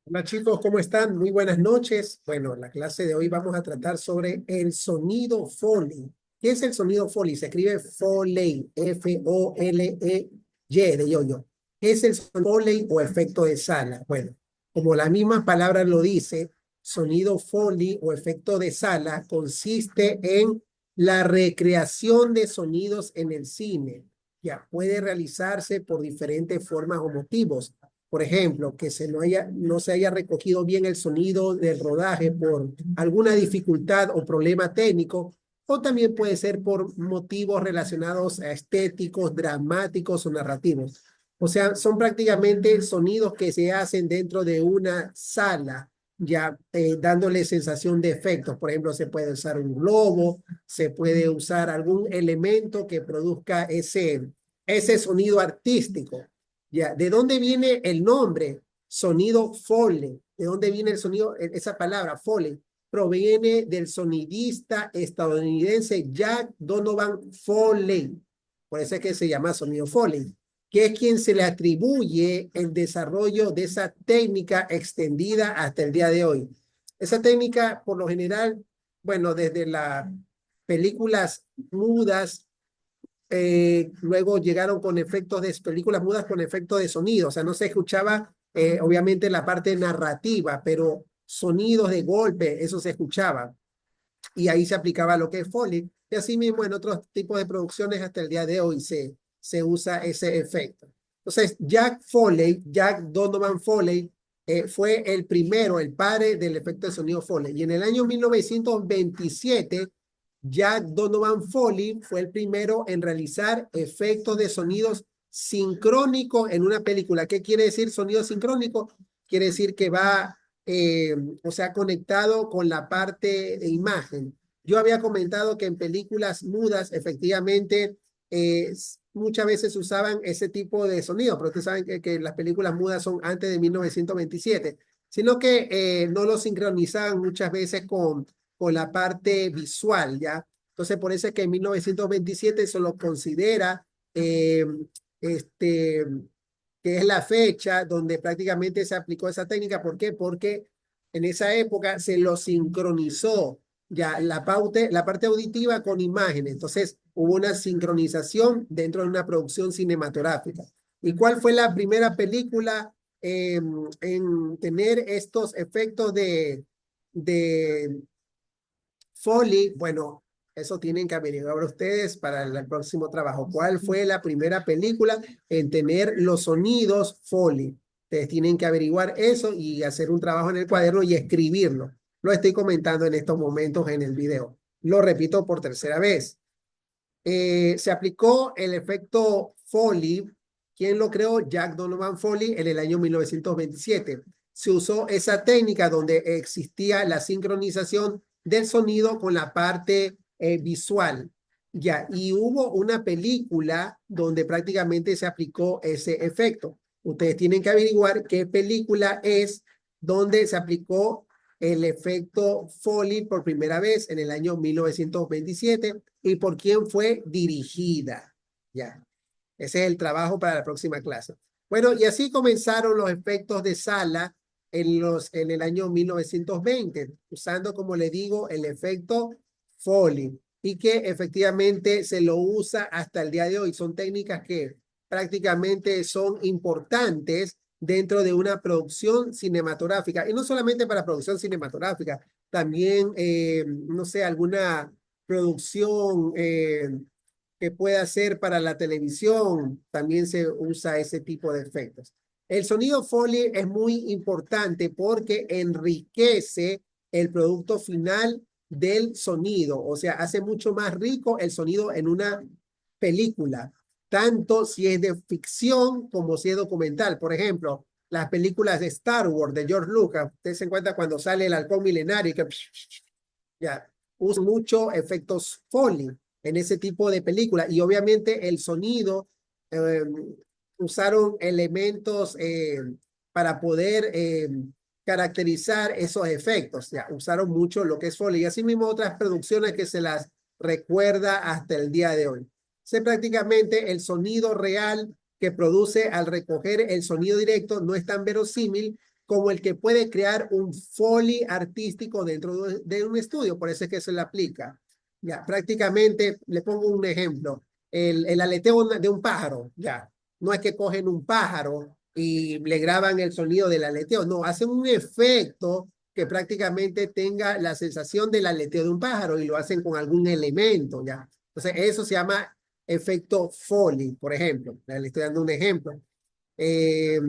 Hola chicos, ¿cómo están? Muy buenas noches. Bueno, en la clase de hoy vamos a tratar sobre el sonido Foley. ¿Qué es el sonido Foley? Se escribe Foley, Foley, de yo-yo. ¿Qué es el sonido Foley o efecto de sala? Bueno, como la misma palabra lo dice, sonido Foley o efecto de sala consiste en la recreación de sonidos en el cine. Ya puede realizarse por diferentes formas o motivos. Por ejemplo, que no se haya recogido bien el sonido del rodaje por alguna dificultad o problema técnico, o también puede ser por motivos relacionados a estéticos, dramáticos o narrativos. O sea, son prácticamente sonidos que se hacen dentro de una sala, ya dándole sensación de efectos. Por ejemplo, se puede usar un globo, se puede usar algún elemento que produzca ese sonido artístico. Ya, ¿de dónde viene el nombre? Sonido Foley. ¿De dónde viene el sonido? Esa palabra, Foley. Proviene del sonidista estadounidense Jack Donovan Foley. Por eso es que se llama sonido Foley, que es quien se le atribuye el desarrollo de esa técnica extendida hasta el día de hoy. Esa técnica, por lo general, bueno, desde las películas mudas luego llegaron con efectos de películas mudas con efectos de sonido, o sea, no se escuchaba obviamente la parte narrativa, pero sonidos de golpe, eso se escuchaba y ahí se aplicaba lo que es Foley y así mismo en otros tipos de producciones hasta el día de hoy se usa ese efecto. Entonces, Jack Donovan Foley, fue el primero, el padre del efecto de sonido Foley. Y en el año 1927, Jack Donovan Foley fue el primero en realizar efectos de sonidos sincrónicos en una película. ¿Qué quiere decir sonido sincrónico? Quiere decir que va, o sea, conectado con la parte de imagen. Yo había comentado que en películas mudas, efectivamente, muchas veces usaban ese tipo de sonido, pero ustedes saben que las películas mudas son antes de 1927, sino que no lo sincronizaban muchas veces con la parte visual, ¿ya? Entonces, por eso es que en 1927 se lo considera este, que es la fecha donde prácticamente se aplicó esa técnica. ¿Por qué? Porque en esa época se lo sincronizó ya la parte auditiva con imágenes. Entonces, hubo una sincronización dentro de una producción cinematográfica. ¿Y cuál fue la primera película en tener estos efectos de Foley? Bueno, eso tienen que averiguar ustedes para el próximo trabajo. ¿Cuál fue la primera película en tener los sonidos Foley? Ustedes tienen que averiguar eso y hacer un trabajo en el cuaderno y escribirlo. Lo estoy comentando en estos momentos en el video. Lo repito por tercera vez. Se aplicó el efecto Foley. ¿Quién lo creó? Jack Donovan Foley en el año 1927. Se usó esa técnica donde existía la sincronización del sonido con la parte visual. Ya, y hubo una película donde prácticamente se aplicó ese efecto. Ustedes tienen que averiguar qué película es donde se aplicó el efecto Foley por primera vez en el año 1927 y por quién fue dirigida. Ya, ese es el trabajo para la próxima clase. Bueno, y así comenzaron los efectos de sala en el año 1920, usando, como le digo, el efecto Foley, y que efectivamente se lo usa hasta el día de hoy. Son técnicas que prácticamente son importantes dentro de una producción cinematográfica, y no solamente para producción cinematográfica, también, no sé, alguna producción que pueda ser para la televisión, también se usa ese tipo de efectos. El sonido Foley es muy importante porque enriquece el producto final del sonido, o sea, hace mucho más rico el sonido en una película, tanto si es de ficción como si es documental. Por ejemplo, las películas de Star Wars de George Lucas, ustedes se encuentran cuando sale el halcón milenario que ya usa mucho efectos Foley en ese tipo de película, y obviamente el sonido, eh, usaron elementos para poder caracterizar esos efectos. Ya usaron mucho lo que es Foley y así mismo otras producciones que se las recuerda hasta el día de hoy. Sé prácticamente el sonido real que produce al recoger el sonido directo no es tan verosímil como el que puede crear un foley artístico dentro de un estudio. Por eso es que se le aplica. Ya, prácticamente, le pongo un ejemplo. El aleteo de un pájaro, ya. No es que cogen un pájaro y le graban el sonido del aleteo, no, hacen un efecto que prácticamente tenga la sensación del aleteo de un pájaro y lo hacen con algún elemento, ya. Entonces, eso se llama efecto Foley, por ejemplo. Le estoy dando un ejemplo. Eh,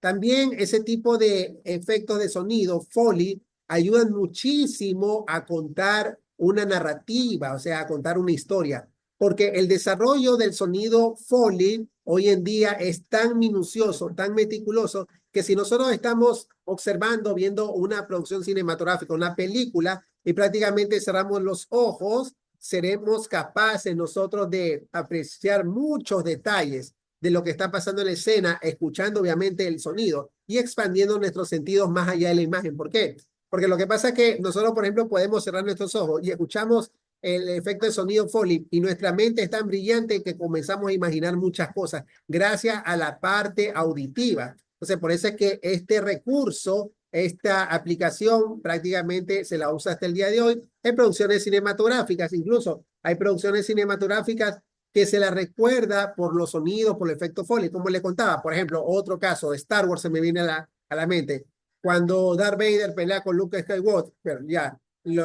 También ese tipo de efectos de sonido, Foley, ayudan muchísimo a contar una narrativa, o sea, a contar una historia, porque el desarrollo del sonido Foley hoy en día es tan minucioso, tan meticuloso, que si nosotros estamos observando, viendo una producción cinematográfica, una película, y prácticamente cerramos los ojos, seremos capaces nosotros de apreciar muchos detalles de lo que está pasando en la escena, escuchando obviamente el sonido y expandiendo nuestros sentidos más allá de la imagen. ¿Por qué? Porque lo que pasa es que nosotros, por ejemplo, podemos cerrar nuestros ojos y escuchamos el efecto de sonido Foley y nuestra mente es tan brillante que comenzamos a imaginar muchas cosas gracias a la parte auditiva. Entonces, por eso es que este recurso, esta aplicación prácticamente se la usa hasta el día de hoy en producciones cinematográficas. Incluso hay producciones cinematográficas que se la recuerda por los sonidos, por el efecto Foley, como le contaba. Por ejemplo, otro caso de Star Wars se me viene a la mente. Cuando Darth Vader pelea con Luke Skywalker, ya,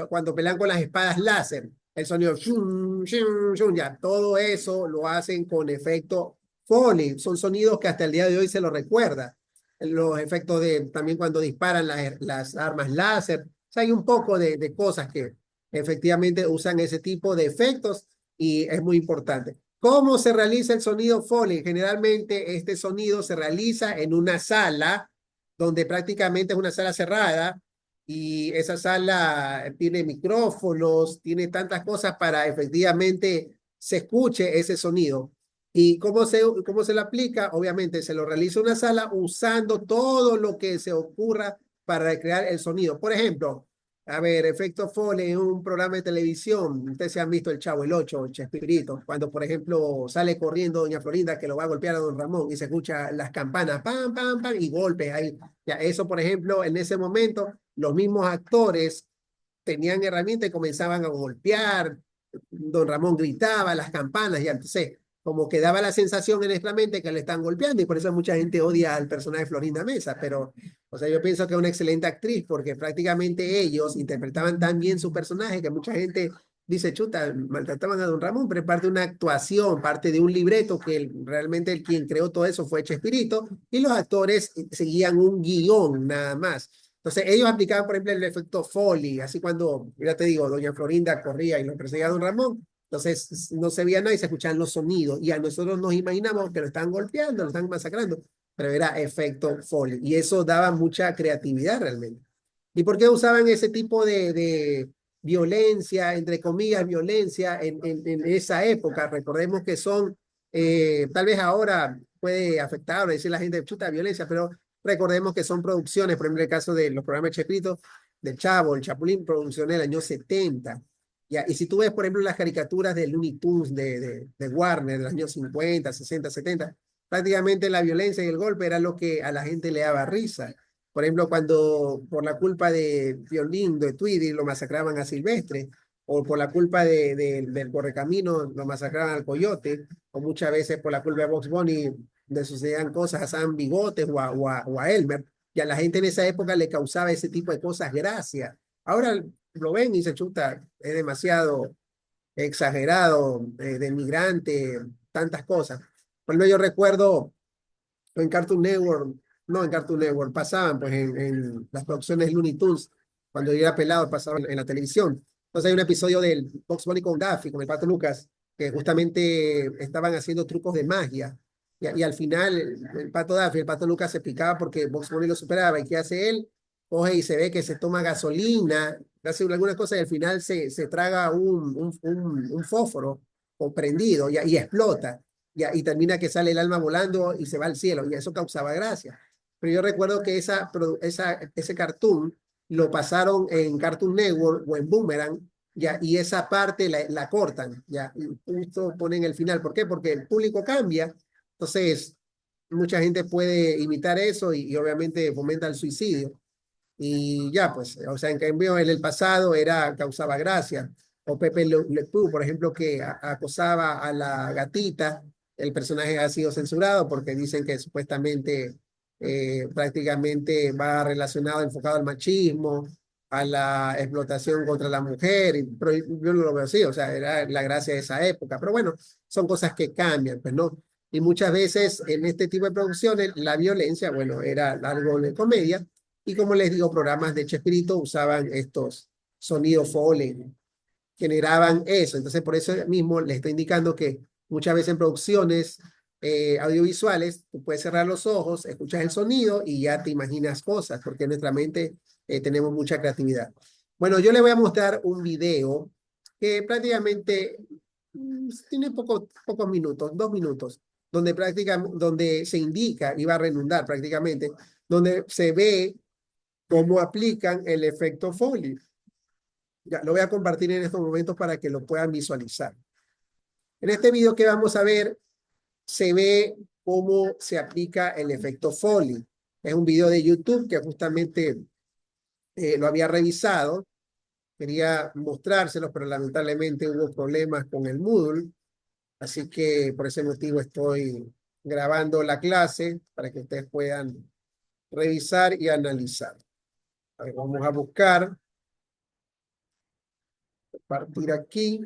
cuando pelean con las espadas láser, el sonido, shum, shum, shum, ya, todo eso lo hacen con efecto Foley. Son sonidos que hasta el día de hoy se lo recuerda. Los efectos de también cuando disparan las armas láser. O sea, hay un poco de cosas que efectivamente usan ese tipo de efectos y es muy importante. ¿Cómo se realiza el sonido Foley? Generalmente este sonido se realiza en una sala donde prácticamente es una sala cerrada y esa sala tiene micrófonos, tiene tantas cosas para efectivamente se escuche ese sonido. ¿Y cómo se lo aplica? Obviamente se lo realiza una sala usando todo lo que se ocurra para recrear el sonido. Por ejemplo, a ver, efecto Foley en un programa de televisión. Ustedes se han visto El Chavo, el 8, Chespirito, cuando, por ejemplo, sale corriendo doña Florinda que lo va a golpear a don Ramón y se escucha las campanas, pam, pam, pam, y golpes ahí. Ya, eso, por ejemplo, en ese momento, los mismos actores tenían herramientas y comenzaban a golpear. Don Ramón gritaba, las campanas, ya entonces, como que daba la sensación en nuestra mente que le están golpeando y por eso mucha gente odia al personaje de Florinda Mesa, pero, o sea, yo pienso que es una excelente actriz porque prácticamente ellos interpretaban tan bien su personaje que mucha gente dice, chuta, maltrataban a Don Ramón, pero es parte de una actuación, parte de un libreto que realmente el quien creó todo eso fue Chespirito y los actores seguían un guión nada más. Entonces, ellos aplicaban, por ejemplo, el efecto Foley, así cuando, ya te digo, doña Florinda corría y lo perseguía a don Ramón, entonces no se veía nada y se escuchaban los sonidos, y a nosotros nos imaginamos que lo están golpeando, lo están masacrando, pero era efecto Foley, y eso daba mucha creatividad realmente. ¿Y por qué usaban ese tipo de violencia, entre comillas, violencia en esa época? Recordemos que son, tal vez ahora puede afectar o decir la gente, chuta, violencia, pero recordemos que son producciones, por ejemplo, el caso de los programas de Chespirito, del Chavo, el Chapulín, producción del año 70. Ya, y si tú ves, por ejemplo, las caricaturas de Looney Tunes de Warner, de los años 50, 60, 70, prácticamente la violencia y el golpe era lo que a la gente le daba risa. Por ejemplo, cuando por la culpa de Violín, de Tweety, lo masacraban a Silvestre, o por la culpa del Correcamino, lo masacraban al Coyote, o muchas veces por la culpa de Bugs Bunny, le sucedían cosas a Sam Bigotes o a Elmer, y a la gente en esa época le causaba ese tipo de cosas gracia. Ahora lo ven y se chuta, es demasiado exagerado, denigrante, tantas cosas. Por ejemplo, yo recuerdo en Cartoon Network, no en Cartoon Network, pasaban pues en las producciones Looney Tunes, cuando yo era pelado, pasaban en la televisión. Entonces hay un episodio del Bugs Bunny con Daffy, con el Pato Lucas, que justamente estaban haciendo trucos de magia. Y al final el Pato Daffy, el Pato Lucas se picaba porque Bugs Bunny lo superaba. ¿Y qué hace él? Coge y se ve que se toma gasolina, hace algunas cosas y al final se traga un fósforo o prendido y explota y termina que sale el alma volando y se va al cielo, y eso causaba gracia. Pero yo recuerdo que ese cartoon lo pasaron en Cartoon Network o en Boomerang, ya, y esa parte la cortan, ya, y justo ponen el final. ¿Por qué? Porque el público cambia, entonces mucha gente puede imitar eso y obviamente fomenta el suicidio. Y ya, pues, o sea, en cambio, en el pasado causaba gracia. O Pepe Le Pew, por ejemplo, que acosaba a la gatita. El personaje ha sido censurado porque dicen que supuestamente prácticamente va relacionado, enfocado al machismo, a la explotación contra la mujer. Pero yo no lo veo así, o sea, era la gracia de esa época. Pero bueno, son cosas que cambian, pues, ¿no? Y muchas veces en este tipo de producciones, la violencia, bueno, era algo de comedia y como les digo, programas de Chespirito usaban estos sonidos Foley, generaban eso. Entonces, por eso mismo les estoy indicando que muchas veces en producciones audiovisuales, tú puedes cerrar los ojos, escuchas el sonido y ya te imaginas cosas, porque en nuestra mente tenemos mucha creatividad. Bueno, yo les voy a mostrar un video que prácticamente tiene pocos minutos, 2 minutos, donde se indica, y va a redundar prácticamente, donde se ve cómo aplican el efecto Foley. Ya, lo voy a compartir en estos momentos para que lo puedan visualizar. En este video que vamos a ver, se ve cómo se aplica el efecto Foley. Es un video de YouTube que justamente lo había revisado. Quería mostrárselos, pero lamentablemente hubo problemas con el Moodle. Así que por ese motivo estoy grabando la clase para que ustedes puedan revisar y analizar. A ver, vamos a buscar, partir aquí.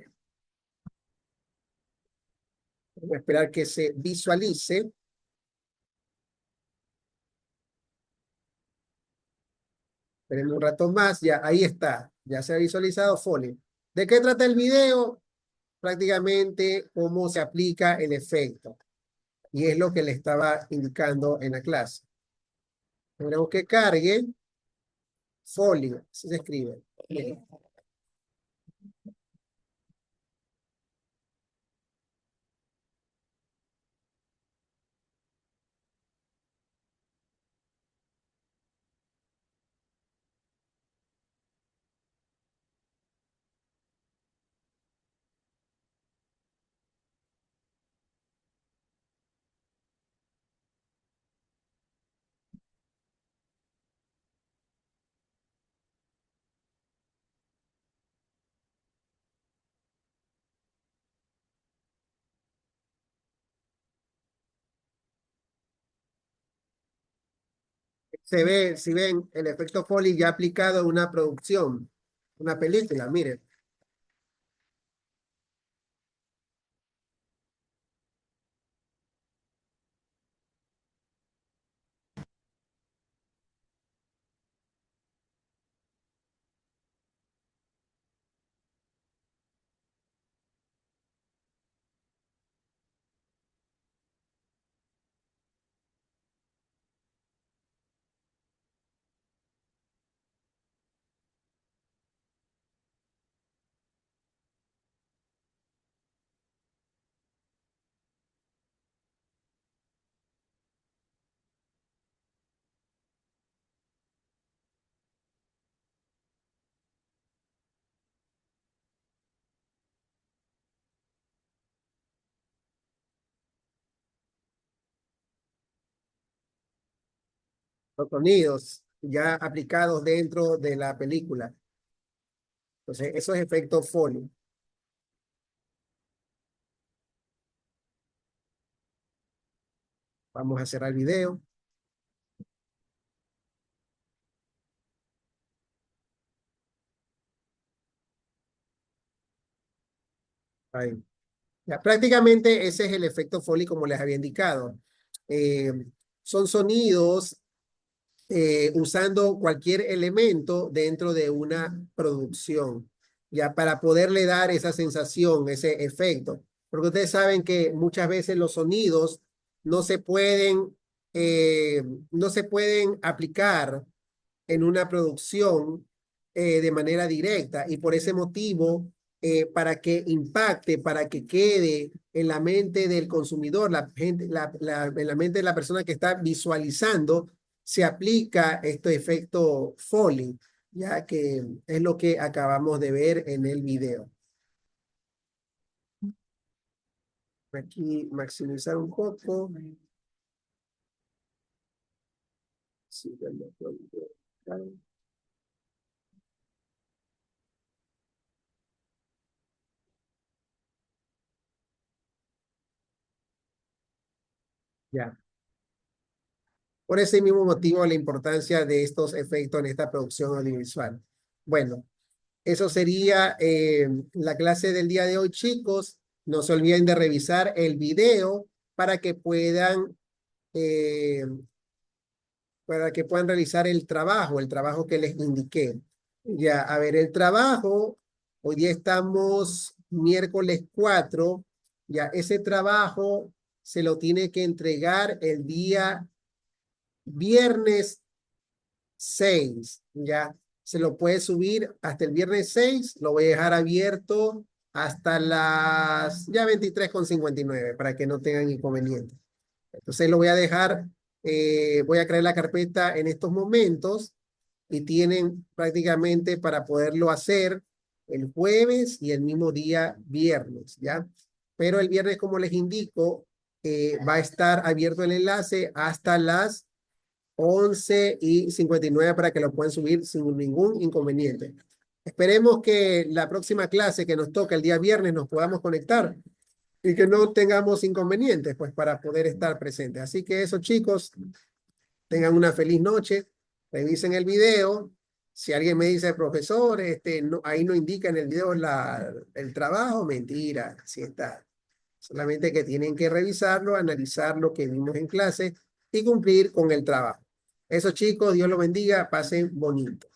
Voy a esperar que se visualice. Esperemos un rato más. Ya, ahí está. Ya se ha visualizado Foley. ¿De qué trata el video? Prácticamente cómo se aplica el efecto. Y es lo que le estaba indicando en la clase. Esperemos que cargue. Foley. Así se escribe. Bien. Se ve, si ven, el efecto Foley ya aplicado en una producción, una película, miren. Los sonidos ya aplicados dentro de la película. Entonces, eso es efecto Foley. Vamos a cerrar el video. Ahí. Ya, prácticamente ese es el efecto Foley como les había indicado. Eh, Son sonidos usando cualquier elemento dentro de una producción, ya para poderle dar esa sensación, ese efecto. Porque ustedes saben que muchas veces los sonidos no se pueden, eh, no se pueden aplicar en una producción de manera directa y por ese motivo, para que impacte, para que quede en la mente del consumidor, en la mente de la persona que está visualizando, se aplica este efecto Foley, ya que es lo que acabamos de ver en el video. Aquí maximizar un poco. Sí, claro. Ya. Por ese mismo motivo, la importancia de estos efectos en esta producción audiovisual. Bueno, eso sería la clase del día de hoy, chicos. No se olviden de revisar el video para que puedan, eh, realizar el trabajo que les indiqué. Ya, a ver, el trabajo, hoy día estamos miércoles 4. Ya, ese trabajo se lo tiene que entregar el día viernes 6, ya. Se lo puede subir hasta el viernes 6, lo voy a dejar abierto hasta las ya 23:59 para que no tengan inconvenientes. Entonces lo voy a dejar, voy a crear la carpeta en estos momentos y tienen prácticamente para poderlo hacer el jueves y el mismo día viernes, ¿ya? Pero el viernes, como les indico, va a estar abierto el enlace hasta las 11:59 para que lo puedan subir sin ningún inconveniente. Esperemos que la próxima clase que nos toca el día viernes nos podamos conectar y que no tengamos inconvenientes, pues para poder estar presentes. Así que eso, chicos, tengan una feliz noche, revisen el video. Si alguien me dice, profesor, ahí no indica en el video el trabajo, mentira, sí está. Solamente que tienen que revisarlo, analizar lo que vimos en clase y cumplir con el trabajo. Eso, chicos, Dios los bendiga, pasen bonito.